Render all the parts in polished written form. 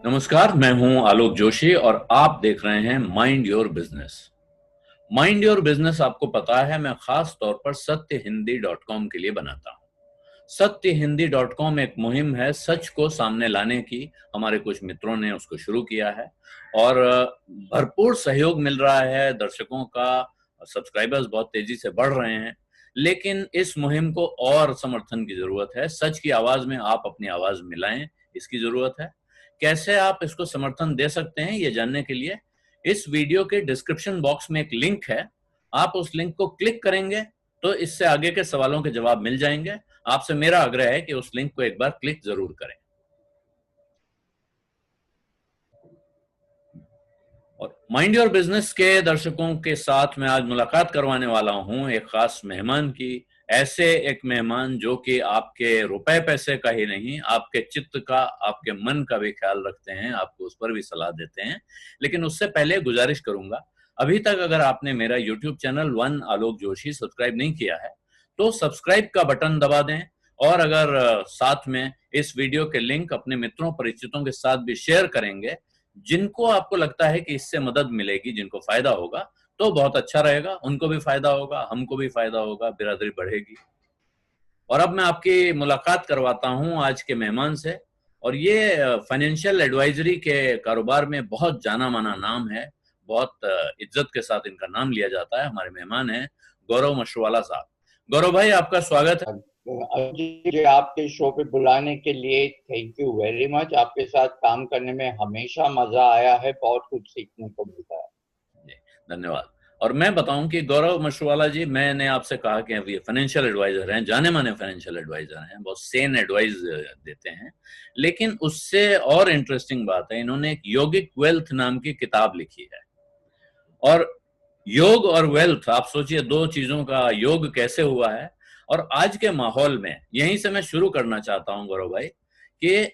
नमस्कार, मैं हूं आलोक जोशी और आप देख रहे हैं mind your business. Mind your business आपको पता है, मैं खास तौर पर सत्यहिंदी.com के लिए बनाता हूं। सत्यहिंदी.com एक मुहिम है सच को सामने लाने की। हमारे कुछ मित्रों ने उसको शुरू किया है और भरपूर सहयोग मिल रहा है। दर्शकों का सब्सक्राइबर्स बहुत तेजी से बढ़ रहे हैं, लेकिन इस मुहिम को और समर्थन की जरूरत है। सच की आवाज में आप अपनी आवाज मिलाएं, इसकी जरूरत है। कैसे आप इसको समर्थन दे सकते हैं, ये जानने के लिए इस वीडियो के डिस्क्रिप्शन बॉक्स में एक लिंक है। आप उस लिंक को क्लिक करेंगे तो इससे आगे के सवालों के जवाब मिल जाएंगे। आपसे मेरा आग्रह है कि उस लिंक को एक बार क्लिक जरूर करें। और माइंड योर बिजनेस के दर्शकों के साथ मैं आज मुलाकात करवाने वाला हूं एक खास मेहमान की। ऐसे एक मेहमान जो कि आपके रुपए पैसे का ही नहीं, आपके चित्त का, आपके मन का भी ख्याल रखते हैं, आपको उस पर भी सलाह देते हैं। लेकिन उससे पहले गुजारिश करूंगा, अभी तक अगर आपने मेरा यूट्यूब चैनल वन आलोक जोशी सब्सक्राइब नहीं किया है तो सब्सक्राइब का बटन दबा दें। और अगर साथ में इस वीडियो के लिंक अपने मित्रों परिचितों के साथ भी शेयर करेंगे, जिनको आपको लगता है कि इससे मदद मिलेगी, जिनको फायदा होगा, तो बहुत अच्छा रहेगा। उनको भी फायदा होगा, हमको भी फायदा होगा, बिरादरी बढ़ेगी। और अब मैं आपकी मुलाकात करवाता हूं आज के मेहमान से। और ये फाइनेंशियल एडवाइजरी के कारोबार में बहुत जाना माना नाम है। बहुत इज्जत के साथ इनका नाम लिया जाता है। हमारे मेहमान हैं गौरव मशरूवाला साहब। गौरव भाई, आपका स्वागत है। मुझे आपके शो पे बुलाने के लिए थैंक यू वेरी मच। आपके साथ काम करने में हमेशा मजा आया है, बहुत कुछ सीखने को मिलता है। जी, धन्यवाद। और मैं बताऊं कि गौरव मशरूवाला जी, मैंने आपसे कहा कि अभी फाइनेंशियल एडवाइजर हैं, जाने माने फाइनेंशियल एडवाइजर हैं, बहुत सेन एडवाइस देते हैं। लेकिन उससे और इंटरेस्टिंग बात है, इन्होंने एक योगिक वेल्थ नाम की किताब लिखी है। और योग और वेल्थ, आप सोचिए दो चीजों का योग कैसे हुआ है। और आज के माहौल में यहीं से मैं शुरू करना चाहता हूं गौरव भाई, कि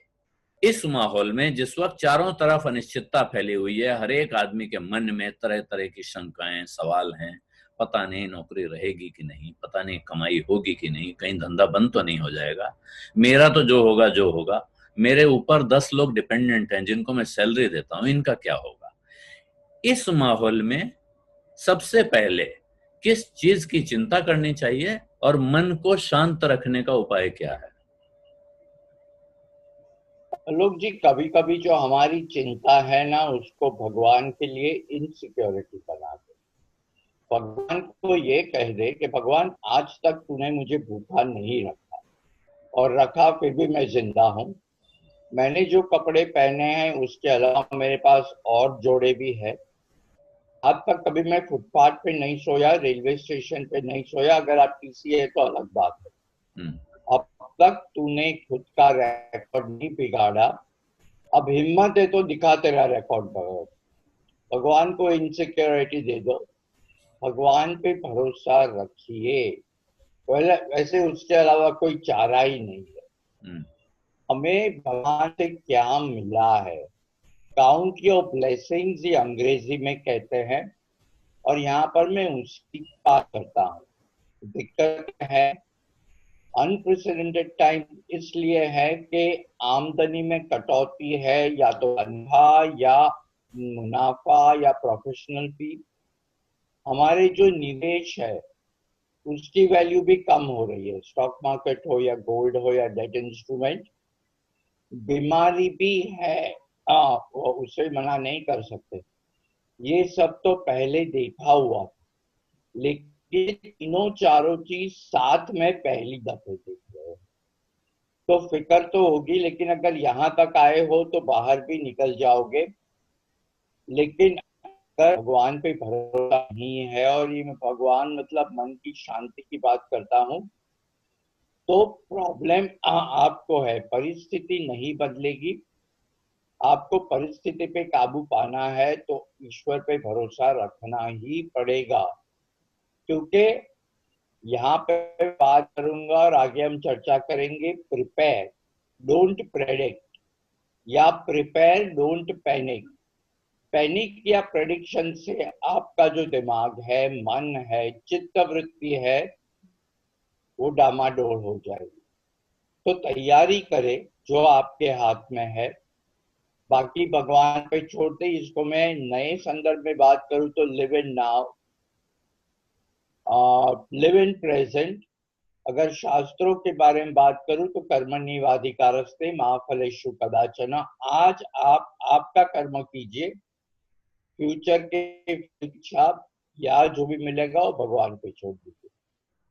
इस माहौल में जिस वक्त चारों तरफ अनिश्चितता फैली हुई है, हर एक आदमी के मन में तरह तरह की शंकाएं, सवाल हैं। पता नहीं नौकरी रहेगी कि नहीं, पता नहीं कमाई होगी कि नहीं, कहीं धंधा बंद तो नहीं हो जाएगा, मेरा तो जो होगा जो होगा, मेरे ऊपर 10 लोग डिपेंडेंट हैं जिनको मैं सैलरी देता हूं, इनका क्या होगा। इस माहौल में सबसे पहले किस चीज की चिंता करनी चाहिए और मन को शांत रखने का उपाय क्या है? लोग जी, कभी कभी जो हमारी चिंता है ना, उसको भगवान के लिए इनसिक्योरिटी बना दे। भगवान को ये कह दे कि भगवान, आज तक तूने मुझे भूखा नहीं रखा, और रखा फिर भी मैं जिंदा हूँ। मैंने जो कपड़े पहने हैं उसके अलावा मेरे पास और जोड़े भी है। आज तक कभी मैं फुटपाथ पे नहीं सोया, रेलवे स्टेशन पे नहीं सोया। अगर आप टीसी है तो अलग बात है। हम्म। अब तक तूने खुद का रिकॉर्ड नहीं बिगाड़ा। अब हिम्मत है तो दिखा तेरा रिकॉर्ड बगैर। भगवान को इनसिक्योरिटी दे दो, भगवान पे भरोसा रखिए। वैसे उसके अलावा कोई चारा ही नहीं है। हम्म। हमें भगवान से क्या मिला है, काउंट योर ब्लेसिंग्स ये अंग्रेजी में कहते हैं। और यहाँ पर मैं उसकी बात करता हूँ। दिक्कत है, अनप्रेसिडेंटेड टाइम इसलिए है कि आमदनी में कटौती है, या तो तनख्वाह या मुनाफा या प्रोफेशनल फी। हमारे जो निवेश है उसकी वैल्यू भी कम हो रही है, स्टॉक मार्केट हो या गोल्ड हो या डेट इंस्ट्रूमेंट। बीमारी भी है, वो उसे मना नहीं कर सकते। ये सब तो पहले देखा हुआ था, लेकिन तीनों चारों चीज साथ में पहली दफे देख रहे हैं। तो फिक्र तो होगी, लेकिन अगर यहाँ तक आए हो तो बाहर भी निकल जाओगे। लेकिन अगर भगवान पे भरोसा नहीं है, और ये मैं भगवान मतलब मन की शांति की बात करता हूँ, तो प्रॉब्लम आपको है। परिस्थिति नहीं बदलेगी। आपको परिस्थिति पे काबू पाना है तो ईश्वर पे भरोसा रखना ही पड़ेगा। क्योंकि यहाँ पे बात करूंगा और आगे हम चर्चा करेंगे, प्रिपेयर डोंट प्रेडिक्ट, या प्रिपेयर डोंट पैनिक। पैनिक या प्रेडिक्शन से आपका जो दिमाग है, मन है, चित्त वृत्ति है, वो डामाडोल हो जाएगी। तो तैयारी करें जो आपके हाथ में है। बाकी भगवान पे छोड़ते। इसको मैं नए संदर्भ में बात करूं तो live in now, live in present. अगर शास्त्रों के बारे में बात करूं तो कर्मण्येवाधिकारस्ते मा फलेषु कदाचन। आज आप आपका कर्म कीजिए, फ्यूचर के इच्छा या जो भी मिलेगा वो भगवान पे छोड़ दीजिए।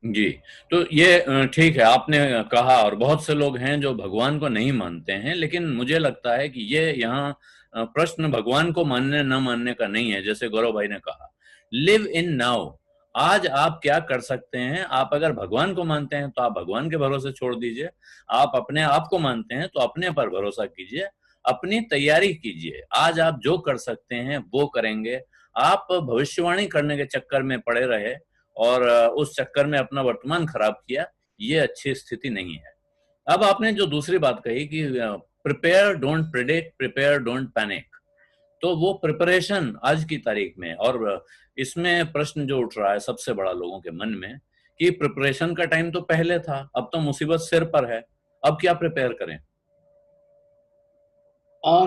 जी, तो ये ठीक है आपने कहा, और बहुत से लोग हैं जो भगवान को नहीं मानते हैं, लेकिन मुझे लगता है कि ये यहाँ प्रश्न भगवान को मानने न मानने का नहीं है। जैसे गौरव भाई ने कहा, लिव इन नाउ, आज आप क्या कर सकते हैं। आप अगर भगवान को मानते हैं तो आप भगवान के भरोसे छोड़ दीजिए, आप अपने आप को मानते हैं तो अपने पर भरोसा कीजिए, अपनी तैयारी कीजिए। आज आप जो कर सकते हैं वो करेंगे। आप भविष्यवाणी करने के चक्कर में पड़े रहे और उस चक्कर में अपना वर्तमान खराब किया, ये अच्छी स्थिति नहीं है। अब आपने जो दूसरी बात कही कि prepare don't predict, prepare don't panic, तो वो प्रिपरेशन आज की तारीख में, और इसमें प्रश्न जो उठ रहा है सबसे बड़ा लोगों के मन में कि प्रिपरेशन का टाइम तो पहले था, अब तो मुसीबत सिर पर है, अब क्या प्रिपेयर करें।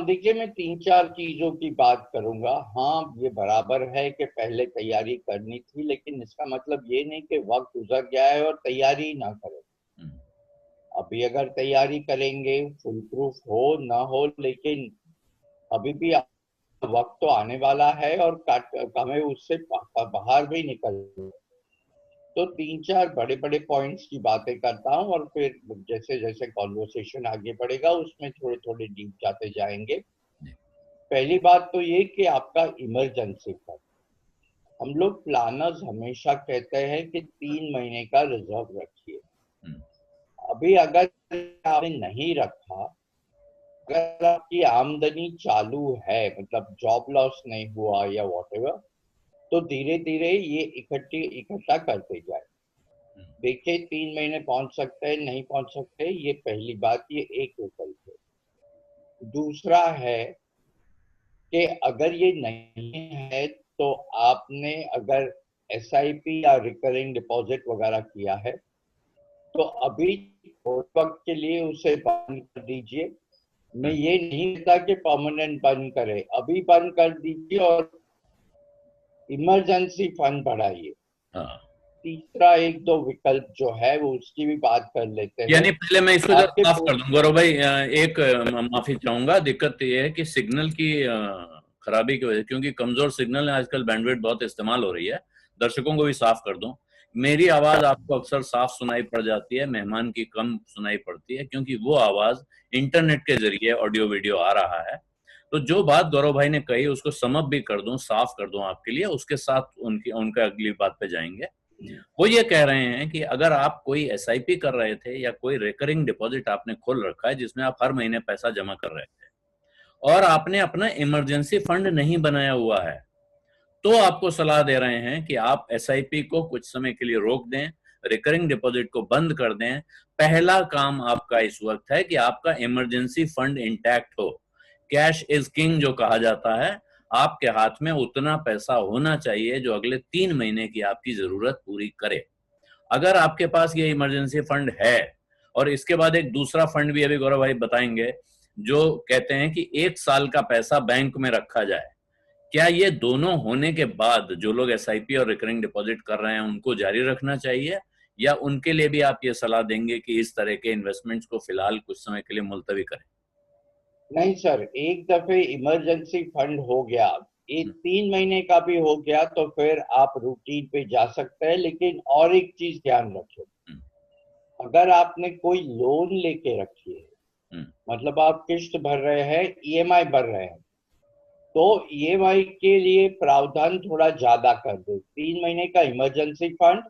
देखिए, मैं 3-4 चीजों की बात करूंगा। हाँ, ये बराबर है कि पहले तैयारी करनी थी, लेकिन इसका मतलब ये नहीं कि वक्त गुजर गया है और तैयारी ना करें। अभी अगर तैयारी करेंगे, फुल प्रूफ हो ना हो, लेकिन अभी भी वक्त तो आने वाला है और हमें उससे बाहर भी निकल। तो 3-4 बड़े बड़े पॉइंट्स की बातें करता हूँ और फिर जैसे जैसे कॉन्वर्सेशन आगे बढ़ेगा उसमें थोड़े थोड़े डीप जाते जाएंगे। पहली बात तो ये कि आपका इमरजेंसी फंड, हम लोग प्लानर्स हमेशा कहते हैं कि 3 महीने का रिजर्व रखिए। अभी अगर आपने नहीं रखा, अगर आपकी आमदनी चालू है, मतलब जॉब लॉस नहीं हुआ या व्हाटएवर, तो धीरे धीरे ये इकट्ठा करते जाए। देखिए, 3 महीने पहुंच सकते हैं, नहीं पहुंच सकते, ये पहली बात, ये एक विकल्प है। दूसरा है कि अगर ये नहीं है तो आपने अगर एसआईपी या रिकरिंग डिपॉजिट वगैरह किया है तो अभी थोड़े वक्त के लिए उसे बंद कर दीजिए। मैं ये नहीं कहता कि परमानेंट बंद करें, अभी बंद कर दीजिए और इमरजेंसी फंड बढ़ाइए। हाँ, तीसरा एक दो विकल्प जो है वो उसकी भी बात कर लेते हैं। यानी पहले मैं इसको जरा आपके साफ कर दूं गौरव भाई, एक माफी चाहूंगा, दिक्कत ये है कि सिग्नल की खराबी की वजह, क्योंकि कमजोर सिग्नल है आजकल, बैंडविड्थ बहुत इस्तेमाल हो रही है। दर्शकों को भी साफ कर दूं, मेरी आवाज आपको अक्सर साफ सुनाई पड़ जाती है, मेहमान की कम सुनाई पड़ती है, क्योंकि वो आवाज इंटरनेट के जरिए ऑडियो वीडियो आ रहा है। तो जो बात गौरव भाई ने कही उसको समअप भी कर दूं, साफ कर दूं आपके लिए, उसके साथ उनकी उनका अगली बात पे जाएंगे। वो ये कह रहे हैं कि अगर आप कोई एसआईपी कर रहे थे या कोई रिकरिंग डिपॉजिट आपने खोल रखा है जिसमें आप हर महीने पैसा जमा कर रहे थे और आपने अपना इमरजेंसी फंड नहीं बनाया हुआ है, तो आपको सलाह दे रहे हैं कि आप एसआईपी को कुछ समय के लिए रोक दें, रिकरिंग डिपॉजिट को बंद कर दें। पहला काम आपका इस वक्त है कि आपका इमरजेंसी फंड इंटैक्ट हो। कैश इज किंग जो कहा जाता है, आपके हाथ में उतना पैसा होना चाहिए जो अगले 3 महीने की आपकी जरूरत पूरी करे। अगर आपके पास ये इमरजेंसी फंड है, और इसके बाद एक दूसरा फंड भी अभी गौरव भाई बताएंगे, जो कहते हैं कि 1 साल का पैसा बैंक में रखा जाए, क्या ये दोनों होने के बाद जो लोग एसआईपी और रिकरिंग डिपॉजिट कर रहे हैं उनको जारी रखना चाहिए, या उनके लिए भी आप ये सलाह देंगे कि इस तरह के इन्वेस्टमेंट्स को फिलहाल कुछ समय के लिए मुलतवी करें। नहीं सर, एक दफे इमरजेंसी फंड हो गया, ये 3 महीने का भी हो गया तो फिर आप रूटीन पे जा सकते हैं। लेकिन और एक चीज ध्यान रखें, अगर आपने कोई लोन लेके रखी है, मतलब आप किस्त भर रहे हैं, ईएमआई भर रहे हैं, तो ईएमआई के लिए प्रावधान थोड़ा ज्यादा कर दो। 3 महीने का इमरजेंसी फंड,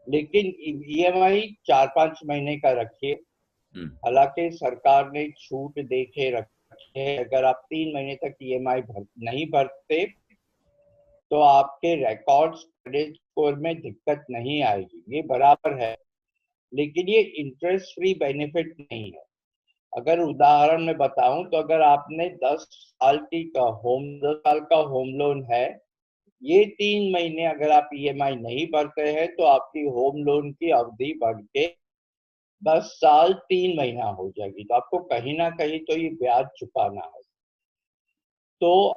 लेकिन ईएमआई 4-5 महीने का रखिए। हालांकि सरकार ने छूट दे के रखे है, अगर आप 3 महीने तक ईएमआई नहीं भरते तो आपके रिकॉर्ड्स क्रेडिट स्कोर में दिक्कत नहीं आएगी, ये बराबर है। लेकिन ये इंटरेस्ट फ्री बेनिफिट नहीं है। अगर उदाहरण में बताऊं तो अगर आपने 10 साल का होम लोन है, ये 3 महीने अगर आप ईएमआई नहीं भरते हैं तो आपकी होम लोन की अवधि बढ़ के 10 साल 3 महीना हो जाएगी, तो आपको कहीं ना कहीं तो ये ब्याज चुकाना है। तो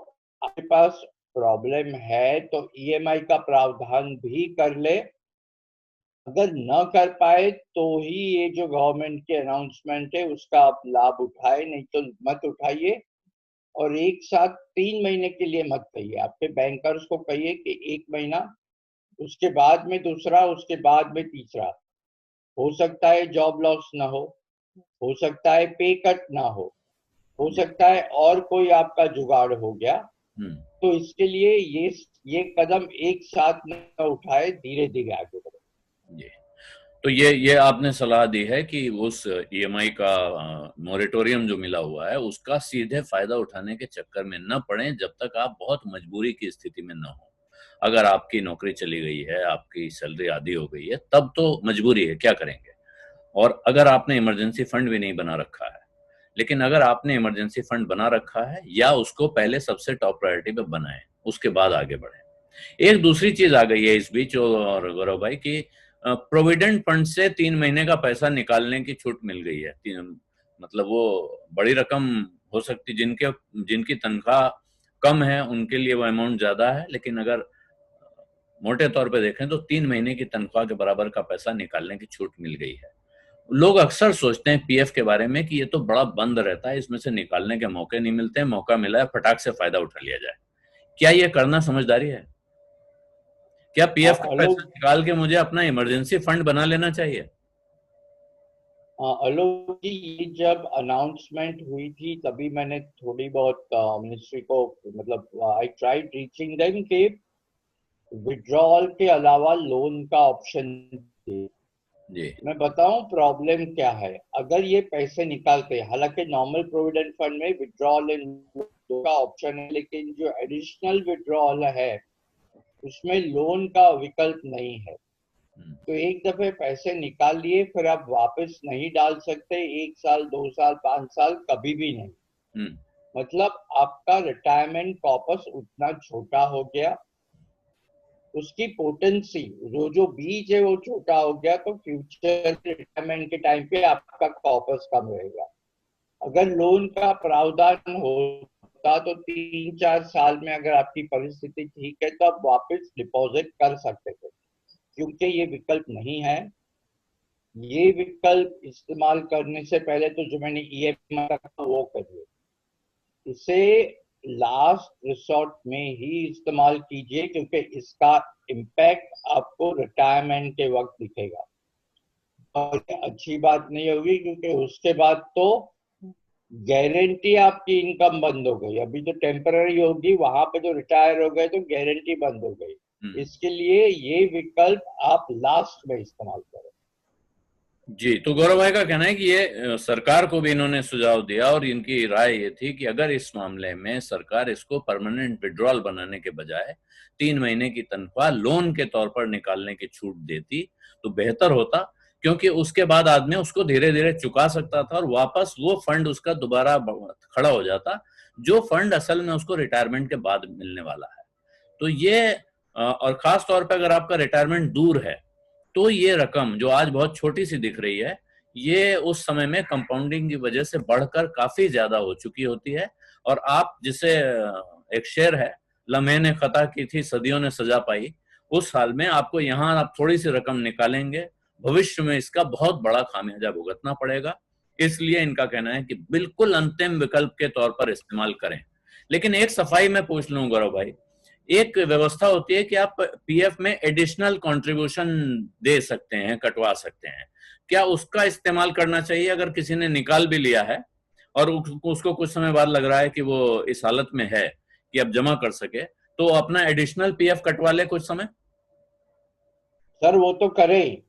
आपके पास प्रॉब्लम है तो ईएमआई का प्रावधान भी कर ले। अगर न कर पाए तो ही ये जो गवर्नमेंट की अनाउंसमेंट है उसका आप लाभ उठाए, नहीं तो मत उठाइए। और एक साथ 3 महीने के लिए मत कहिए, आपके बैंकर्स को कहिए कि 1 महीना, उसके बाद में दूसरा, उसके बाद में तीसरा। हो सकता है जॉब लॉस ना हो सकता है पे कट ना हो जी। सकता है और कोई आपका जुगाड़ हो गया। हम्म। तो इसके लिए ये कदम एक साथ न उठाए, धीरे धीरे आगे बढ़े। जी। तो ये आपने सलाह दी है कि उस ईएमआई का मोरेटोरियम जो मिला हुआ है उसका सीधे फायदा उठाने के चक्कर में न पड़े जब तक आप बहुत मजबूरी की स्थिति में न हो। अगर आपकी नौकरी चली गई है, आपकी सैलरी आधी हो गई है, तब तो मजबूरी है, क्या करेंगे। और अगर आपने इमरजेंसी फंड भी नहीं बना रखा है, लेकिन अगर आपने इमरजेंसी फंड बना रखा है या उसको पहले सबसे टॉप प्रायोरिटी पे बनाएं, उसके बाद आगे बढ़ें। एक दूसरी चीज आ गई है इस बीच, और गौरव भाई, की प्रोविडेंट फंड से 3 महीने का पैसा निकालने की छूट मिल गई है। मतलब वो बड़ी रकम हो सकती, जिनकी तनख्वाह कम है उनके लिए वो अमाउंट ज्यादा है, लेकिन अगर मोटे तौर पे देखें तो 3 महीने की तनख्वाह के बराबर का पैसा निकालने की छूट मिल गई है। लोग अक्सर सोचते हैं पीएफ के बारे में कि ये तो बड़ा बंद रहता है, इसमें से निकालने के मौके नहीं मिलते, मौका मिला है फटाक से फायदा उठा लिया जाए। क्या ये करना समझदारी है? क्या पीएफ का पैसा आलोक निकाल के मुझे अपना इमरजेंसी फंड बना लेना चाहिए? आलोक जी, ये जब अनाउंसमेंट हुई थी तभी मैंने थोड़ी बहुत मिनिस्ट्री को, मतलब आई ट्राइड रीचिंग देम कि विड्रॉल के अलावा लोन का ऑप्शन दे। जी। मैं बताऊं प्रॉब्लम क्या है। अगर ये पैसे निकालते हैं, हालांकि नॉर्मल प्रोविडेंट फंड में विड्रॉल का ऑप्शन है, लेकिन जो एडिशनल विड्रॉल है उसमें लोन का विकल्प नहीं है। हम्म। तो एक दफे पैसे निकाल लिए फिर आप वापस नहीं डाल सकते, 1 साल 2 साल 5 साल कभी भी नहीं। हम्म। मतलब आपका रिटायरमेंट कॉर्पस उतना छोटा हो गया, उसकी पोटेंसी, जो बीज है वो छोटा हो गया, तो फ्यूचर रिटायरमेंट के टाइम पे आपका कॉर्पस कम रहेगा। अगर लोन का प्रावधान होता तो 3-4 साल में अगर आपकी परिस्थिति ठीक है तो आप वापस डिपॉजिट कर सकते थे। क्योंकि ये विकल्प नहीं है, ये विकल्प इस्तेमाल करने से पहले तो जो मैंने ईएमआई का वो करिए, इसे लास्ट रिसोर्ट में ही इस्तेमाल कीजिए, क्योंकि इसका इम्पैक्ट आपको रिटायरमेंट के वक्त दिखेगा। और अच्छी बात नहीं होगी, क्योंकि उसके बाद तो गारंटी आपकी इनकम बंद हो गई। अभी तो टेम्पररी होगी, वहां पे जो रिटायर हो गए तो गारंटी बंद हो गई। हम्म। इसके लिए ये विकल्प आप लास्ट में इस्तेमाल करें। जी, तो गौरव भाई का कहना है कि ये सरकार को भी इन्होंने सुझाव दिया और इनकी राय ये थी कि अगर इस मामले में सरकार इसको परमानेंट विड्रॉल बनाने के बजाय 3 महीने की तनख्वाह लोन के तौर पर निकालने की छूट देती तो बेहतर होता, क्योंकि उसके बाद आदमी उसको धीरे धीरे चुका सकता था और वापस वो फंड उसका दोबारा खड़ा हो जाता, जो फंड असल में उसको रिटायरमेंट के बाद मिलने वाला है। तो ये और खास तौर पर अगर आपका रिटायरमेंट दूर है तो ये रकम जो आज बहुत छोटी सी दिख रही है, ये उस समय में कंपाउंडिंग की वजह से बढ़कर काफी ज्यादा हो चुकी होती है। और आप जिसे एक शेर है, लम्हे ने खता की थी सदियों ने सजा पाई, उस हाल में आपको यहाँ आप थोड़ी सी रकम निकालेंगे, भविष्य में इसका बहुत बड़ा खामियाजा भुगतना पड़ेगा। इसलिए इनका कहना है कि बिल्कुल अंतिम विकल्प के तौर पर इस्तेमाल करें। लेकिन एक सफाई में पूछ लूं गौरव भाई, एक व्यवस्था होती है कि आप पीएफ में एडिशनल कंट्रीब्यूशन दे सकते हैं, कटवा सकते हैं। क्या उसका इस्तेमाल करना चाहिए अगर किसी ने निकाल भी लिया है और उसको कुछ समय बाद लग रहा है कि वो इस हालत में है कि अब जमा कर सके, तो अपना एडिशनल पीएफ कटवा ले कुछ समय? सर वो तो करे,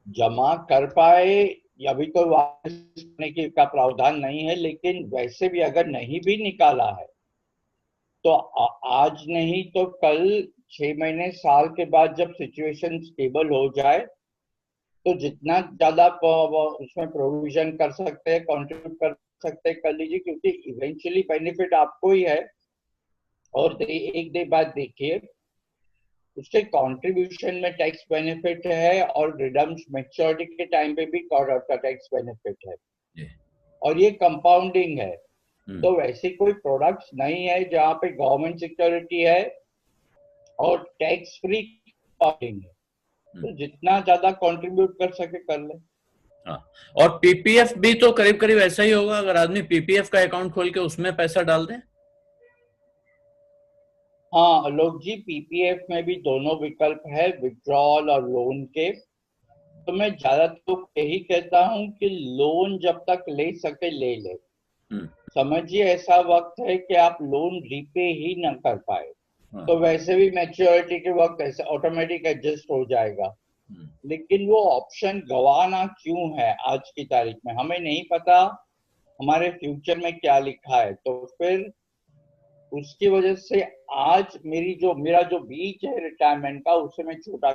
जमा कर पाए, अभी तो वापस करने की का प्रावधान नहीं है, लेकिन वैसे भी अगर नहीं भी निकाला है तो आज नहीं तो कल, 6 महीने साल के बाद जब सिचुएशन स्टेबल हो जाए तो जितना ज्यादा उसमें प्रोविजन कर सकते हैं, कंट्रीब्यूट कर सकते हैं, कर लीजिए, क्योंकि इवेंचुअली बेनिफिट आपको ही है। और एक दे बात देखिए, उसके कंट्रीब्यूशन में टैक्स बेनिफिट है और रिडम्स मैच्योरिटी के टाइम पे भी टैक्स बेनिफिट है। जी। और ये कंपाउंडिंग है। तो वैसी कोई प्रोडक्ट्स नहीं है जहाँ पे गवर्नमेंट सिक्योरिटी है और टैक्स फ्री है। तो जितना ज्यादा कंट्रीब्यूट कर सके कर ले। हाँ, और पीपीएफ भी तो करीब करीब ऐसा ही होगा, अगर आदमी पीपीएफ का अकाउंट खोल के उसमें पैसा डाल दे। हाँ आलोक जी, पीपीएफ में भी दोनों विकल्प है, विड्रॉल और लोन के। तो मैं ज्यादातर तो यही कहता हूँ कि लोन जब तक ले सके ले ले। हम्म। समझिए ऐसा वक्त है कि आप लोन रीपे ही न कर पाए, हाँ। तो वैसे भी मैच्योरिटी के वक्त ऐसे ऑटोमेटिक एडजस्ट हो जाएगा। लेकिन वो ऑप्शन गवाना क्यों है आज की तारीख में, हमें नहीं पता हमारे फ्यूचर में क्या लिखा है। तो फिर उसकी वजह से आज मेरा जो बीच है रिटायरमेंट का, उसे मैं छोटा।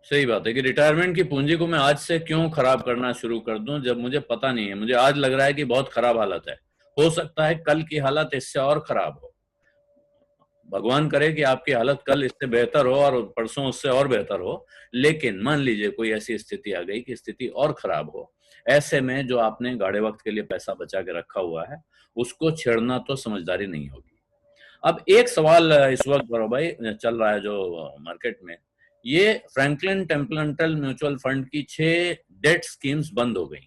सही बात है कि रिटायरमेंट की पूंजी को मैं आज से क्यों खराब करना शुरू कर दूं, जब मुझे पता नहीं है। मुझे आज लग रहा है कि बहुत खराब हालत है, हो सकता है कल की हालत इससे और खराब हो। भगवान करे कि आपकी हालत कल इससे बेहतर हो और परसों उससे और बेहतर हो, लेकिन मान लीजिए कोई ऐसी स्थिति आ गई कि स्थिति और खराब हो, ऐसे में जो आपने गाड़े वक्त के लिए पैसा बचा के रखा हुआ है उसको छेड़ना तो समझदारी नहीं होगी। अब एक सवाल इस वक्त बड़ो भाई चल रहा है जो मार्केट में, ये फ्रैंकलिन टेम्पलेंटल म्यूचुअल फंड की 6 डेट स्कीम्स बंद हो गई।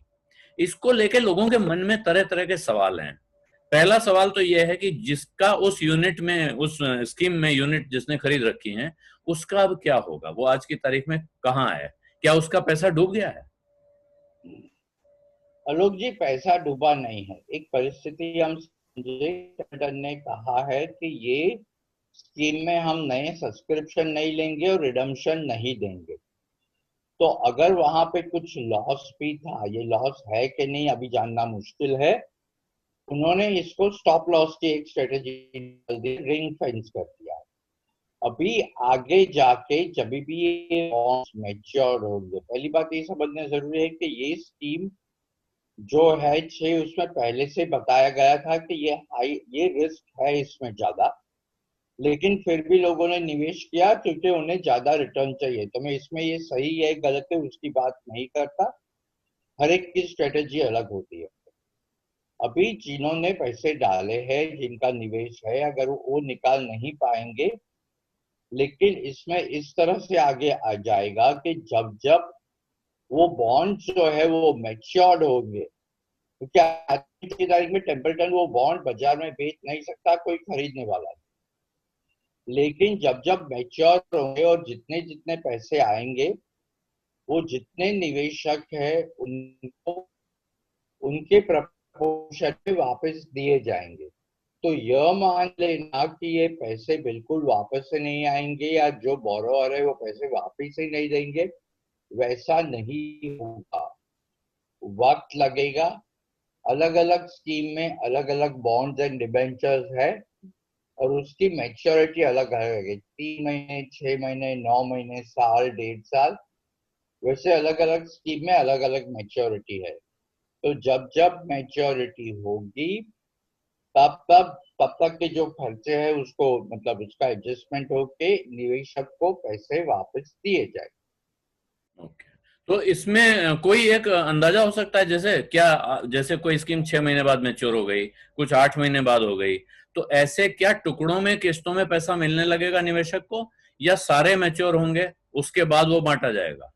इसको लेके लोगों के मन में तरह तरह के सवाल हैं। पहला सवाल तो यह है कि जिसका उस यूनिट में, उस स्कीम में यूनिट जिसने खरीद रखी है, उसका अब क्या होगा? वो आज की तारीख में कहाँ है? क्या उसका पैसा डूब गया है? आलोक जी, पैसा डूबा नहीं है। एक परिस्थिति हम समझे, ने कहा है कि ये स्कीम में हम नए सब्सक्रिप्शन नहीं लेंगे और रिडम्पशन नहीं देंगे। तो अगर वहां पे कुछ लॉस भी था, ये लॉस है कि नहीं अभी जानना मुश्किल है। उन्होंने इसको स्टॉप लॉस की एक स्ट्रेटेजी डाल दी, रिंग फेंस कर दिया। अभी आगे जाके जब भी ये बॉन्ड्स मैच्योर होंगे, पहली बात ये समझना जरूरी है कि ये स्कीम जो है 6, उसमें पहले से बताया गया था कि ये रिस्क है इसमें ज्यादा। लेकिन फिर भी लोगों ने निवेश किया क्योंकि उन्हें ज्यादा रिटर्न चाहिए। तो मैं इसमें ये सही है गलत है उसकी बात नहीं करता, हर एक की स्ट्रेटेजी अलग होती है। अभी जिन्होंने पैसे डाले हैं, जिनका निवेश है, अगर वो निकाल नहीं पाएंगे, लेकिन इसमें इस तरह से आगे आ जाएगा कि जब जब वो बॉन्ड जो है वो मैच्योर्ड होंगे, क्योंकि आज की तारीख में टेम्पल्टन वो बॉन्ड बाजार में बेच नहीं सकता, कोई खरीदने वाला नहीं। लेकिन जब जब मैच्योर होंगे और जितने जितने पैसे आएंगे, वो जितने निवेशक है उनको उनके प्रपोर्शन में वापस दिए जाएंगे। तो यह मान लेना कि ये पैसे बिल्कुल वापस से नहीं आएंगे या जो बोरोअर है वो पैसे वापस ही नहीं देंगे, वैसा नहीं होगा। वक्त लगेगा। अलग अलग स्कीम में अलग अलग बॉन्ड्स एंड डिबेंचर्स है और उसकी मैच्योरिटी अलग अलग है, 3 महीने, 6 महीने, 9 महीने, साल, 1.5 साल। वैसे अलग अलग स्कीम में अलग अलग मैच्योरिटी है। तो जब जब मैच्योरिटी होगी, तब तब तब तक के जो खर्चे हैं उसको, मतलब उसका एडजस्टमेंट होके निवेशक को पैसे वापस दिए जाए। ओके, तो इसमें कोई एक अंदाजा हो सकता है, जैसे क्या, जैसे कोई स्कीम 6 महीने बाद मैच्योर हो गई, कुछ 8 महीने बाद हो गई, तो ऐसे क्या टुकड़ों में, किस्तों में पैसा मिलने लगेगा निवेशक को, या सारे मैच्योर होंगे उसके बाद वो बांटा जाएगा?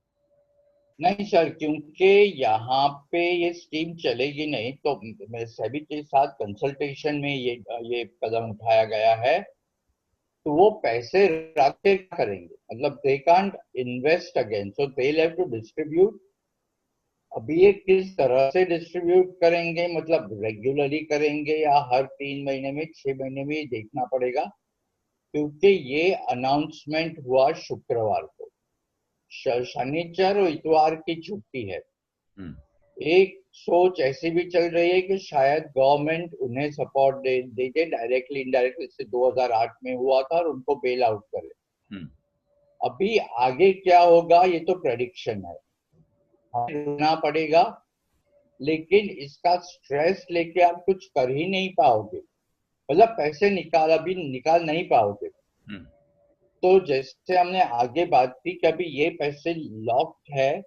नहीं सर, क्योंकि यहाँ पे ये स्कीम चलेगी नहीं, तो मैं सेबी के साथ कंसल्टेशन में ये कदम उठाया गया है। तो वो पैसे रख के क्या करेंगे, मतलब they can't invest again, so they have to distribute. अभी ये किस तरह से डिस्ट्रीब्यूट करेंगे, मतलब रेगुलरली करेंगे या हर 3 महीने में, 6 महीने में, ये देखना पड़ेगा। क्योंकि ये अनाउंसमेंट हुआ शुक्रवार को, शनिचर और इतवार की छुट्टी है। हम्म। एक सोच ऐसी भी चल रही है कि शायद गवर्नमेंट उन्हें सपोर्ट दे दे डायरेक्टली इनडायरेक्टली, जैसे 2008 में हुआ था, और उनको बेल आउट करे। हम्म। अभी आगे क्या होगा ये तो प्रेडिक्शन है, हमें रुकना पड़ेगा। लेकिन इसका स्ट्रेस लेके आप कुछ कर ही नहीं पाओगे, मतलब पैसे अभी निकाल नहीं पाओगे। हम्म। तो जैसे हमने आगे बात की कि अभी ये पैसे लॉक्ड है,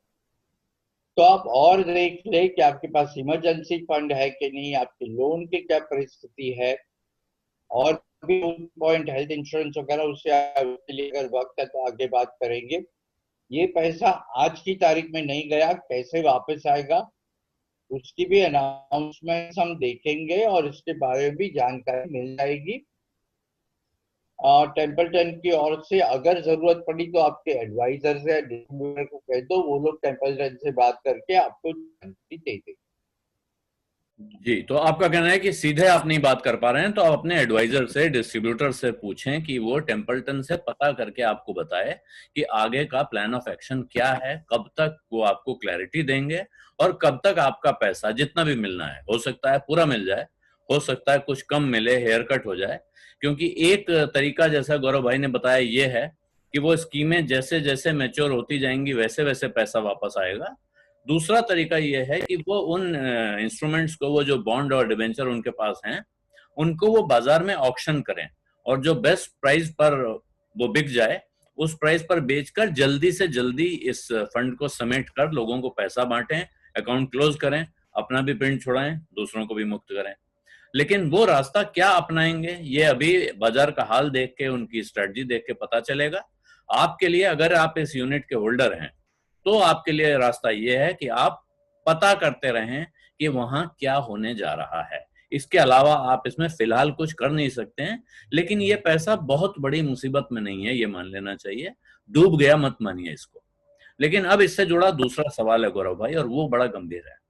तो आप और देख ले कि आपके पास इमरजेंसी फंड है कि नहीं, आपके लोन की क्या परिस्थिति है, और भी पॉइंट हेल्थ इंश्योरेंस वगैरह, उसके लिए अगर वक्त है तो आगे बात करेंगे। ये पैसा आज की तारीख में नहीं गया, कैसे वापस आएगा, उसकी भी अनाउंसमेंट हम देखेंगे और इसके बारे में भी जानकारी मिल जाएगी। टेम्पलटन की ओर से अगर जरूरत पड़ी तो आपके एडवाइजर से डिस्ट्रीब्यूटर को कह दो, वो लोग टेम्पलटन से बात करके आपको जानकारी दे देंगे। जी, तो आपका कहना है कि सीधे आप नहीं बात कर पा रहे हैं, तो आप अपने एडवाइजर से, डिस्ट्रीब्यूटर से पूछें कि वो टेम्पलटन से पता करके आपको बताए कि आगे का प्लान ऑफ एक्शन क्या है, कब तक वो आपको क्लैरिटी देंगे और कब तक आपका पैसा जितना भी मिलना है, हो सकता है पूरा मिल जाए, हो सकता है कुछ कम मिले, हेयर कट हो जाए। क्योंकि एक तरीका, जैसा गौरव भाई ने बताया, ये है कि वो स्कीमें जैसे जैसे मैच्योर होती जाएंगी वैसे वैसे पैसा वापस आएगा। दूसरा तरीका यह है कि वो उन इंस्ट्रूमेंट्स को, वो जो बॉन्ड और डिबेंचर उनके पास हैं, उनको वो बाजार में ऑक्शन करें और जो बेस्ट प्राइस पर वो बिक जाए उस प्राइस पर बेचकर जल्दी से जल्दी इस फंड को समेट कर लोगों को पैसा बांटें, अकाउंट क्लोज करें, अपना भी प्रिंट छुड़ाएं, दूसरों को भी मुक्त करें। लेकिन वो रास्ता क्या अपनाएंगे ये अभी बाजार का हाल देख के, उनकी स्ट्रेटजी देख के पता चलेगा। आपके लिए, अगर आप इस यूनिट के होल्डर हैं, तो आपके लिए रास्ता ये है कि आप पता करते रहें कि वहां क्या होने जा रहा है। इसके अलावा आप इसमें फिलहाल कुछ कर नहीं सकते हैं। लेकिन ये पैसा बहुत बड़ी मुसीबत में नहीं है, ये मान लेना चाहिए। डूब गया मत मानिए इसको। लेकिन अब इससे जुड़ा दूसरा सवाल है गौरव भाई, और वो बड़ा गंभीर है।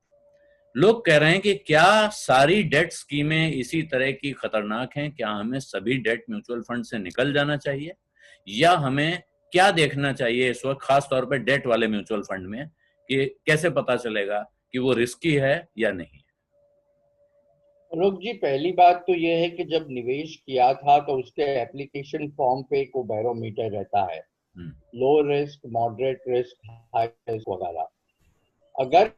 लोग कह रहे हैं कि क्या सारी डेट स्कीमें इसी तरह की खतरनाक हैं? क्या हमें सभी डेट म्यूचुअल फंड से निकल जाना चाहिए, या हमें क्या देखना चाहिए इस वक्त, खास तौर पे डेट वाले म्यूचुअल फंड में, कि कैसे पता चलेगा कि वो रिस्की है या नहीं? लोग जी, पहली बात तो ये है कि जब निवेश किया था तो उसके एप्लीकेशन फॉर्म पे एक बैरोमीटर रहता है, low risk, moderate risk, high risk वगैरह। अगर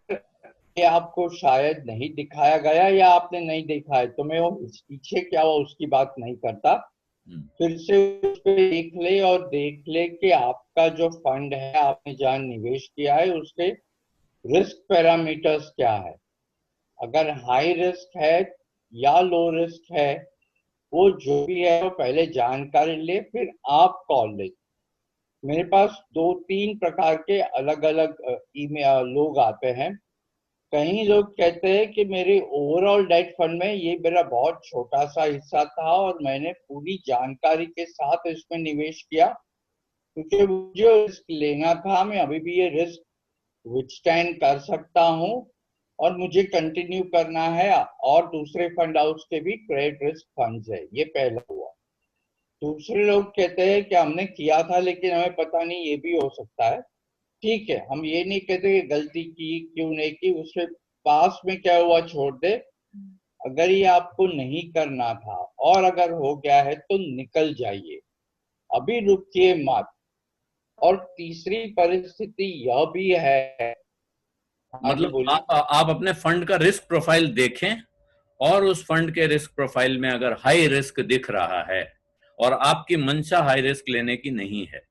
ये आपको शायद नहीं दिखाया गया या आपने नहीं देखा है तो मैं वो पीछे क्या हुआ उसकी बात नहीं करता। फिर से उस पे देख ले और देख ले कि आपका जो फंड है, आपने जहाँ निवेश किया है, उसके रिस्क पैरामीटर्स क्या है। अगर हाई रिस्क है या लो रिस्क है, वो जो भी है वो पहले जानकारी ले, फिर आप कॉल ले। मेरे पास दो तीन प्रकार के अलग अलग ईमेल लोग आते हैं। कई लोग कहते हैं कि मेरे ओवरऑल डेट फंड में ये मेरा बहुत छोटा सा हिस्सा था और मैंने पूरी जानकारी के साथ इसमें निवेश किया, क्योंकि मुझे रिस्क लेना था, मैं अभी भी ये रिस्क विथस्टैंड कर सकता हूँ और मुझे कंटिन्यू करना है। और दूसरे फंड हाउस के भी क्रेडिट रिस्क फंड्स है। ये पहला हुआ। दूसरे लोग कहते हैं कि हमने किया था लेकिन हमें पता नहीं, ये भी हो सकता है। ठीक है, हम ये नहीं कहते कि गलती की क्यों नहीं की, उसके पास में क्या हुआ छोड़ दे। अगर ये आपको नहीं करना था और अगर हो गया है तो निकल जाइए, अभी रुकिए मत। और तीसरी परिस्थिति यह भी है। हाँ जी, मतलब बोलिए। आप अपने फंड का रिस्क प्रोफाइल देखें, और उस फंड के रिस्क प्रोफाइल में अगर हाई रिस्क दिख रहा है और आपकी मंशा हाई रिस्क लेने की नहीं है,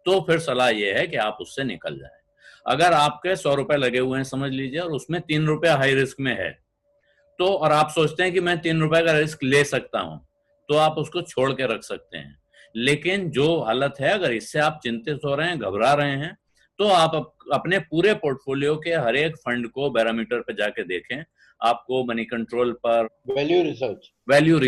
तो फिर सलाह यह है कि आप उससे निकल जाए। अगर आपके 100 रुपए लगे हुए हैं समझ लीजिए, और उसमें 3 रुपए हाई रिस्क में है, तो और आप सोचते हैं कि मैं 3 रुपए का रिस्क ले सकता हूं, तो आप उसको छोड़ के रख सकते हैं। लेकिन जो हालत है, अगर इससे आप चिंतित हो रहे हैं, घबरा रहे हैं, तो आप अपने पूरे पोर्टफोलियो के हर एक फंड को बैरोमीटर पे जाके देखें। आपको मनी कंट्रोल पर वैल्यू रिसर्च, वैल्यू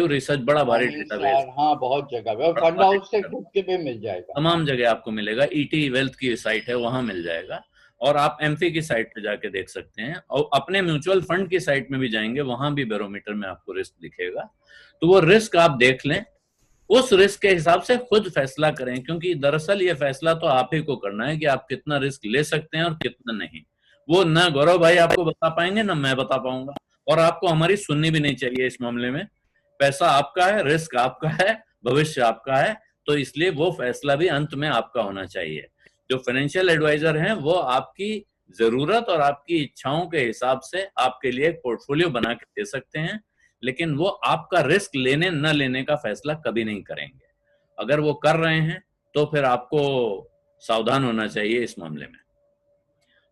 रिसर्च बड़ा भारी मॉर्निंग डेटाबेस, स्टार, हाँ बहुत जगह, और बड़ा फंड भारी हाउस से डेटाबेस, खुद के पे मिल जाएगा। तमाम जगह आपको मिलेगा। ईटी वेल्थ की साइट है, वहां मिल जाएगा। और आप एमफी की साइट पे जाके देख सकते हैं, और अपने म्यूचुअल फंड की साइट में भी जाएंगे, वहां भी बैरोमीटर में आपको रिस्क दिखेगा। तो वो रिस्क आप देख लें, उस रिस्क के हिसाब से खुद फैसला करें, क्योंकि दरअसल ये फैसला तो आप ही को करना है कि आप कितना रिस्क ले सकते हैं और कितना नहीं। वो ना गौरव भाई आपको बता पाएंगे, ना मैं बता पाऊंगा, और आपको हमारी सुननी भी नहीं चाहिए इस मामले में। पैसा आपका है, रिस्क आपका है, भविष्य आपका है, तो इसलिए वो फैसला भी अंत में आपका होना चाहिए। जो फाइनेंशियल एडवाइजर हैं वो आपकी जरूरत और आपकी इच्छाओं के हिसाब से आपके लिए एक पोर्टफोलियो बना के दे सकते हैं, लेकिन वो आपका रिस्क लेने न लेने का फैसला कभी नहीं करेंगे। अगर वो कर रहे हैं तो फिर आपको सावधान होना चाहिए इस मामले में।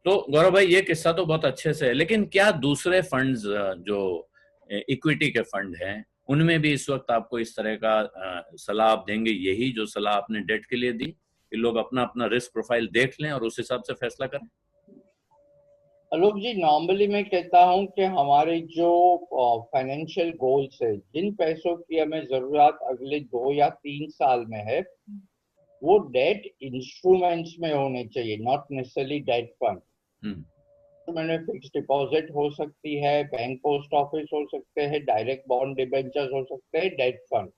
तो गौरव भाई ये किस्सा तो बहुत अच्छे से है, लेकिन क्या दूसरे फंड्स जो इक्विटी के फंड हैं उनमें भी इस वक्त आपको इस तरह का सलाह आप देंगे, यही जो सलाह आपने डेट के लिए दी कि लोग अपना अपना रिस्क प्रोफाइल देख लें और उस हिसाब से फैसला करें? आलोक जी, नॉर्मली मैं कहता हूं कि हमारे जो फाइनेंशियल गोल्स है, जिन पैसों की हमें जरूरत अगले 2 या 3 साल में है, वो डेट इंस्ट्रूमेंट्स में होने चाहिए, नॉट नेसेसरली डेट फंड। हम्म। मैंने फिक्स डिपॉजिट हो सकती है, बैंक पोस्ट ऑफिस हो सकते हैं, डायरेक्ट बॉन्ड डिबेंचर्स हो सकते हैं, डेट फंड।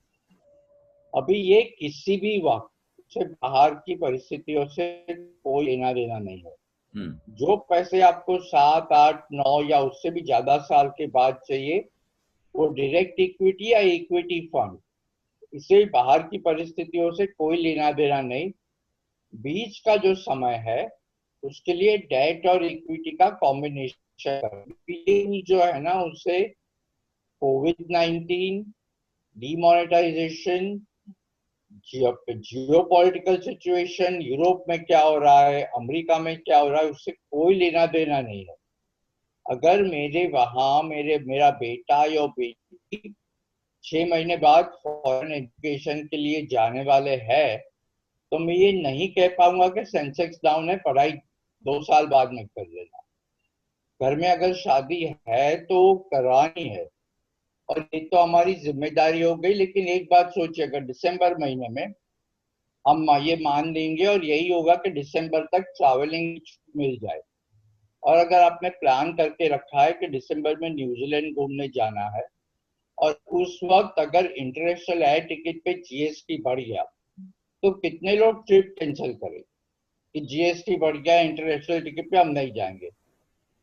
अभी ये किसी भी वक्त से बाहर की परिस्थितियों से कोई लेना देना नहीं है। हम्म। जो पैसे आपको 7, 8, 9 या उससे भी ज्यादा साल के बाद चाहिए, वो डायरेक्ट इक्विटी या इक्विटी फंड, इससे बाहर की परिस्थितियों से कोई लेना देना नहीं। बीच का जो समय है उसके लिए डेट और इक्विटी का कॉम्बिनेशन जो है ना, उससे कोविड-19, demonetisation, geopolitical situation, Europe में क्या हो रहा है, अमेरिका में क्या हो रहा है, उससे कोई लेना देना नहीं है। अगर मेरे वहां मेरा बेटा या बेटी 6 महीने बाद फॉरेन एजुकेशन के लिए जाने वाले हैं, तो मैं ये नहीं कह पाऊंगा कि सेंसेक्स डाउन है, पढ़ाई 2 साल बाद में कर लेना। घर में अगर शादी है तो करवानी है, और ये तो हमारी जिम्मेदारी हो गई। लेकिन एक बात सोचिए, अगर दिसंबर महीने में हम ये मान लेंगे और यही होगा कि दिसंबर तक ट्रैवलिंग मिल जाए, और अगर आपने प्लान करके रखा है कि दिसंबर में न्यूजीलैंड घूमने जाना है, और उस वक्त अगर इंटरनेशनल एयर टिकट पे जीएसटी बढ़ गया, तो कितने लोग ट्रिप कैंसिल करें कि जीएसटी बढ़ गया, इंटरनेशनल टिकट पे हम नहीं जाएंगे।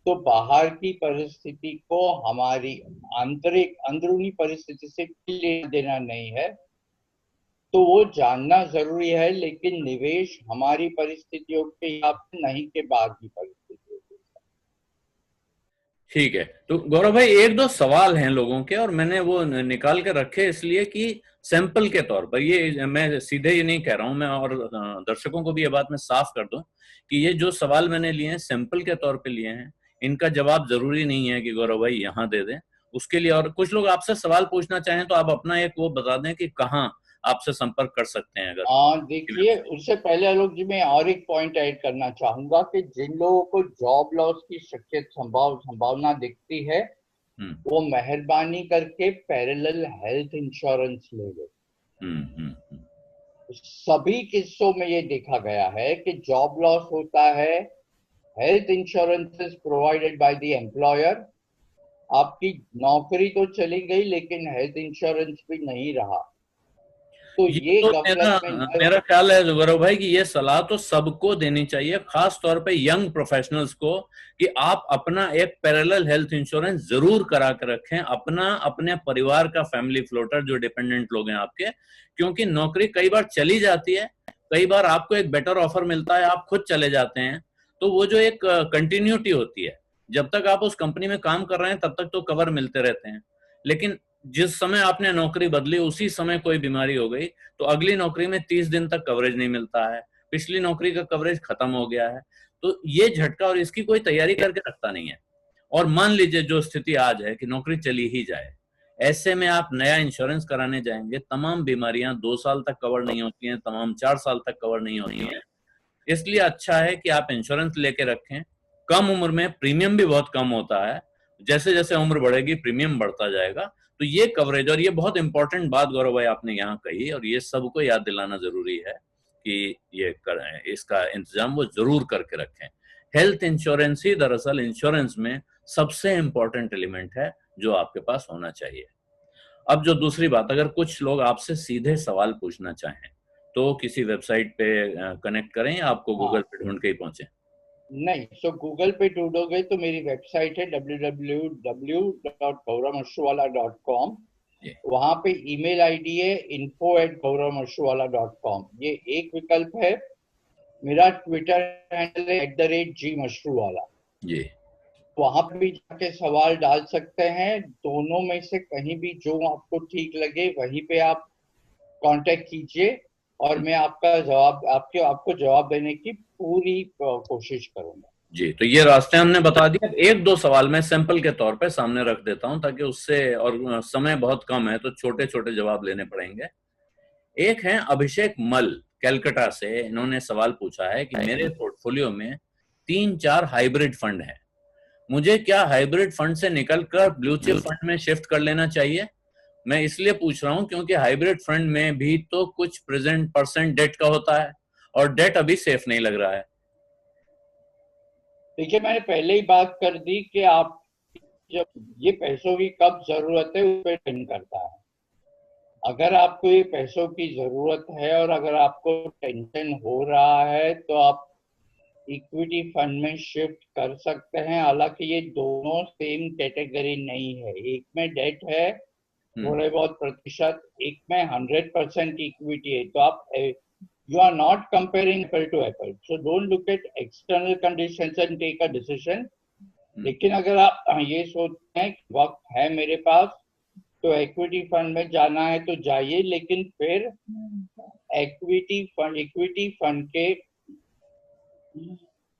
तो बाहर की परिस्थिति को हमारी आंतरिक अंदरूनी परिस्थिति से लेना देना नहीं है, तो वो जानना जरूरी है। लेकिन निवेश हमारी परिस्थितियों के हिसाब से नहीं, के बाद की परिस्थितियों के। ठीक है, तो गौरव भाई एक दो सवाल हैं लोगों के और मैंने वो निकाल के रखे इसलिए कि सैंपल के तौर पर, ये मैं सीधे ये नहीं कह रहा हूं मैं, और दर्शकों को भी ये बात मैं साफ कर दूं कि ये जो सवाल मैंने लिए हैं सैंपल के तौर पे लिए हैं, इनका जवाब जरूरी नहीं है कि गौरव भाई यहाँ दे दें। उसके लिए और कुछ लोग आपसे सवाल पूछना चाहें तो आप अपना एक वो बता दें कि कहाँ आपसे संपर्क कर सकते हैं अगर। देखिए, उससे पहले आलोक जी, मैं और एक पॉइंट ऐड करना चाहूंगा कि जिन लोगों को जॉब लॉस की शक्यत संभावना दिखती है, हम्म। वो मेहरबानी करके पैरेलल हेल्थ इंश्योरेंस ले ले। हम्म। हम्म। सभी किस्सों में ये देखा गया है कि जॉब लॉस होता है, health insurance is provided by the employer, आपकी नौकरी तो चली गई लेकिन हेल्थ इंश्योरेंस भी नहीं रहा। तो ये ये तो गफलत मेरा में न। मेरा ख्याल है गौरव भाई कि ये सलाह तो सबको देनी चाहिए, खास तौर पे यंग प्रोफेशनल्स को, कि आप अपना एक पैरेलल हेल्थ इंश्योरेंस जरूर करा के रखें, अपना अपने परिवार का फैमिली फ्लोटर जो डिपेंडेंट लोग हैं आपके, क्योंकि नौकरी कई बार चली जाती है, कई बार आपको एक बेटर ऑफर मिलता है, आप खुद चले जाते हैं, तो वो जो एक कंटिन्यूटी होती है, जब तक आप उस कंपनी में काम कर रहे हैं तब तक तो कवर मिलते रहते हैं, लेकिन जिस समय आपने नौकरी बदली उसी समय कोई बीमारी हो गई तो अगली नौकरी में 30 दिन तक कवरेज नहीं मिलता है, पिछली नौकरी का कवरेज खत्म हो गया है, तो ये झटका, और इसकी कोई तैयारी करके रखता नहीं है। और मान लीजिए जो स्थिति आज है कि नौकरी चली ही जाए, ऐसे में आप नया इंश्योरेंस कराने जाएंगे, तमाम बीमारियां 2 साल तक कवर नहीं होती हैं, तमाम 4 साल तक कवर नहीं होती हैं। इसलिए अच्छा है कि आप इंश्योरेंस लेके रखें। कम उम्र में प्रीमियम भी बहुत कम होता है, जैसे जैसे उम्र बढ़ेगी प्रीमियम बढ़ता जाएगा। तो ये कवरेज, और ये बहुत इंपॉर्टेंट बात गौरव भाई आपने यहाँ कही, और ये सबको याद दिलाना जरूरी है कि इसका इंतजाम वो जरूर करके रखें। हेल्थ इंश्योरेंस ही दरअसल इंश्योरेंस में सबसे इंपॉर्टेंट एलिमेंट है जो आपके पास होना चाहिए। अब जो दूसरी बात, अगर कुछ लोग आपसे सीधे सवाल पूछना चाहें तो किसी वेबसाइट पे कनेक्ट करें या आपको गूगल हाँ, पे ढूंढ के ही पहुंचे? नहीं, सो गूगल पे ढूंढोगे तो मेरी वेबसाइट है www.gauramashruwala.com। जी। वहां पे ईमेल आईडी है info@gauramashruwala.com, ये एक विकल्प है। मेरा ट्विटर हैंडल है @gmashruwala। जी। वहां पे भी जाके सवाल डाल सकते हैं। दोनों में से कहीं भी जो आपको ठीक लगे वहीं पे आप कांटेक्ट कीजिए, और मैं आपका जवाब आपको जवाब देने की पूरी कोशिश करूंगा। जी, तो ये रास्ते हमने बता दिए। एक दो सवाल मैं सैंपल के तौर पे सामने रख देता हूं, ताकि उससे, और समय बहुत कम है तो छोटे छोटे जवाब लेने पड़ेंगे। एक है अभिषेक मल, कैलकाटा से। इन्होंने सवाल पूछा है कि मेरे पोर्टफोलियो में 3-4 हाइब्रिड फंड है, मुझे क्या हाइब्रिड फंड से निकलकर ब्लू चिप फंड में शिफ्ट कर लेना चाहिए? मैं इसलिए पूछ रहा हूं क्योंकि हाइब्रिड फंड में भी तो कुछ प्रेजेंट परसेंट डेट का होता है, और डेट अभी सेफ नहीं लग रहा है। देखिए, मैंने पहले ही बात कर दी कि आप जब ये पैसों की कब जरूरत है उस पर डिपेंड करता है। अगर आपको ये पैसों की जरूरत है और अगर आपको टेंशन हो रहा है तो आप इक्विटी फंड में शिफ्ट कर सकते हैं। हालांकि ये दोनों सेम कैटेगरी नहीं है, एक में डेट है थोड़े बहुत प्रतिशत, एक में 100% इक्विटी है। तो आप you are not comparing apple to apple, so don't look at external conditions and take a decision. लेकिन अगर आप ये सोचते हैं कि वक्त है मेरे पास तो इक्विटी फंड में जाना है तो जाइए, लेकिन फिर इक्विटी फंड के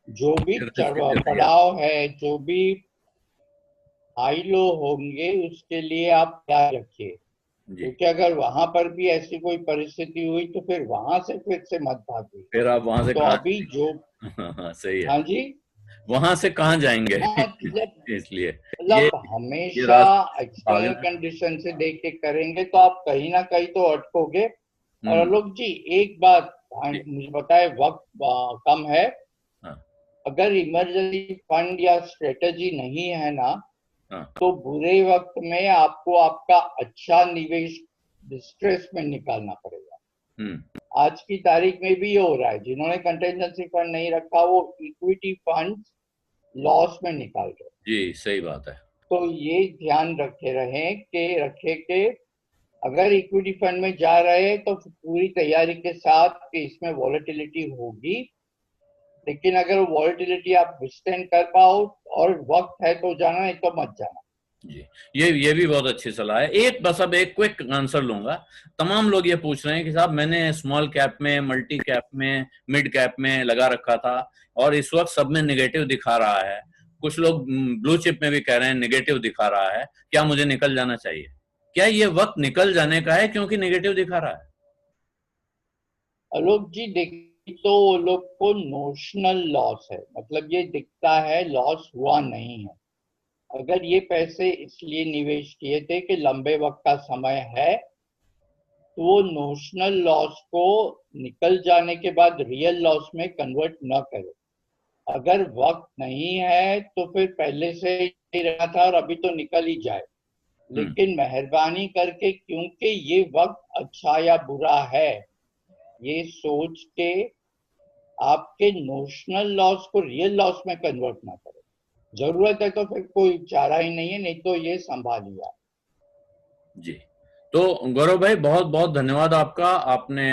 जो भी पड़ाव है, जो भी हाई लो होंगे, उसके लिए आप क्या रखिए, क्योंकि अगर वहां पर भी ऐसी कोई परिस्थिति हुई तो फिर वहां से फिर से मत भागिए। फिर आप वहां से तो कहाँ अभी जो सही है, हाँ जी, वहां से कहाँ जाएंगे? मतलब इसलिए ये ये हमेशा रास्ता एक्सटर्नल आगे। कंडीशन से देख के करेंगे तो आप कहीं ना कहीं तो अटकोगे। और हम्म। आलोक जी, एक बात जी। मुझे बताए, वक्त कम है। हाँ। अगर इमरजेंसी फंड या स्ट्रेटजी नहीं है ना, हाँ। तो बुरे वक्त में आपको आपका अच्छा निवेश डिस्ट्रेस में निकालना पड़ेगा। आज की तारीख में भी ये हो रहा है, जिन्होंने कंटेंजेंसी फंड नहीं रखा वो इक्विटी फंड लॉस में निकाल रहे। जी, सही बात है। तो ये ध्यान रखे कि अगर इक्विटी फंड में जा रहे हैं तो पूरी तैयारी के साथ कि इसमें वॉलेटिलिटी होगी, लेकिन अगर वॉलेटिलिटी आप विस्टैंड कर पाओ और वक्त है तो जाना, नहीं तो मत जाना। जी, ये भी बहुत अच्छी सलाह है। एक बस अब एक क्विक आंसर लूंगा। तमाम लोग ये पूछ रहे हैं कि साहब मैंने स्मॉल कैप में, मल्टी कैप में, मिड कैप में लगा रखा था और इस वक्त सब में निगेटिव दिखा रहा है। कुछ लोग ब्लू चिप में भी कह रहे हैं निगेटिव दिखा रहा है, क्या मुझे निकल जाना चाहिए? क्या ये वक्त निकल जाने का है क्योंकि निगेटिव दिखा रहा है? आलोक जी, देखिए, तो वो लोग को नोशनल लॉस है, मतलब ये दिखता है, लॉस हुआ नहीं है। अगर ये पैसे इसलिए निवेश किए थे कि लंबे वक्त का समय है, तो वो नोशनल लॉस को निकल जाने के बाद रियल लॉस में कन्वर्ट न करे। अगर वक्त नहीं है तो फिर पहले से ही रहा था और अभी तो निकल ही जाए। लेकिन मेहरबानी करके, क्योंकि ये वक्त अच्छा या बुरा है, ये सोच के आपके नोशनल लॉस को रियल लॉस में कन्वर्ट ना करें। जरूरत है तो फिर कोई चारा ही नहीं है, नहीं तो ये संभालिए। जी, तो गौरव भाई बहुत बहुत धन्यवाद आपका। आपने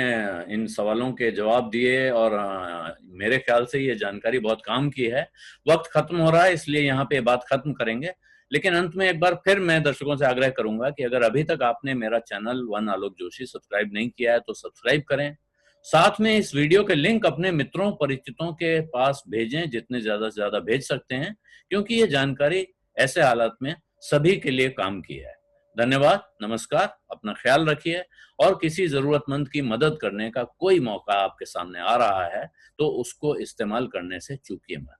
इन सवालों के जवाब दिए और मेरे ख्याल से ये जानकारी बहुत काम की है। वक्त खत्म हो रहा है, इसलिए यहाँ पे बात खत्म करेंगे। लेकिन अंत में एक बार फिर मैं दर्शकों से आग्रह करूंगा कि अगर अभी तक आपने मेरा चैनल वन आलोक जोशी सब्सक्राइब नहीं किया है तो सब्सक्राइब करें। साथ में इस वीडियो के लिंक अपने मित्रों परिचितों के पास भेजें, जितने ज्यादा से ज्यादा भेज सकते हैं, क्योंकि ये जानकारी ऐसे हालात में सभी के लिए काम की है। धन्यवाद, नमस्कार, अपना ख्याल रखिए। और किसी जरूरतमंद की मदद करने का कोई मौका आपके सामने आ रहा है तो उसको इस्तेमाल करने से चूकिए मत।